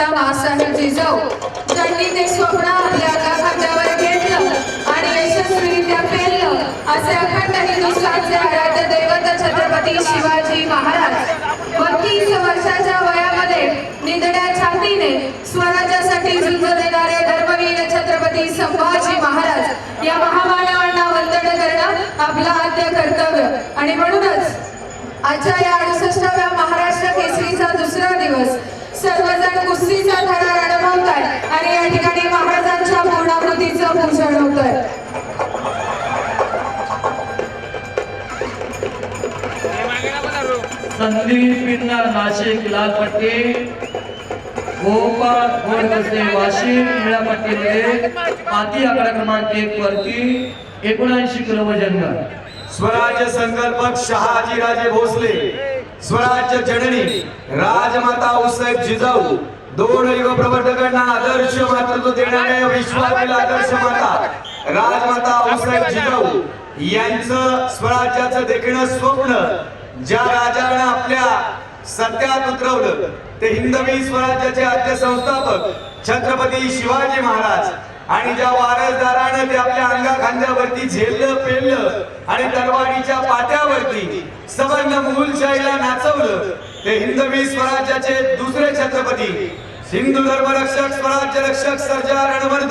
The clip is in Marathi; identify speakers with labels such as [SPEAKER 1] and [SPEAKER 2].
[SPEAKER 1] माता मासाहेब जिजाऊ ज्यांनी ते स्वप्न आपल्या खांद्यावर घेतलं आणि यशस्वीरित्या पेललं असे अखंड हिंदुस्थानचे आराध्य दैवत छत्रपती शिवाजी महाराज 32 वर्षाच्या वयामध्ये निधड्या छातीने स्वराज्यासाठी झुंज देणारे धर्मवीर छत्रपती संभाजी महाराज या महामानवांना वंदन करणं आपलं आद्य कर्तव्य। आणि म्हणूनच आजच्या या 68व्या महाराष्ट्र केसरीचा दुसरा दिवस सर्वजण कुस्तीचा थरार अनुभवताय आणि या ठिकाणी महाराजांच्या पूर्णाकृतीचं पूजन होतंय।
[SPEAKER 2] संदीप पिन्ना नाशिक लाल पट्टी, गोपाळ गोडकसे वाशिम निळ्या पट्टीमध्ये माती आकडा क्रमांक 1 वरती 79 किलो वजन।
[SPEAKER 3] स्वराज्य संकल्पक शहाजीराजे भोसले, स्वराज्य जननी राजमाता उसाहेब जिजाऊ, दोन युग प्रवर्तकांना आदर्श मातृत्व देणाऱ्या विश्वातील आदर्श माता राजमाता उसाहेब जिजाऊ यांचं स्वराज्याचं देखणं स्वप्न ज्या राजानं आपल्या सत्यात उतरवलं ते हिंदवी स्वराज्याचे आद्य संस्थापक छत्रपती शिवाजी महाराज आणि ज्या वारसदारानं ते आपल्या अंगा खांद्यावरती झेललं पेललं आणि तलवारीच्या पाट्यावरती सवर्ण मुघलशाहीला नाचवलं ते हिंदवी स्वराज्याचे दुसरे छत्रपती, हिंदू धर्म रक्षक स्वराज्य रक्षक सर्जा रणवर्धन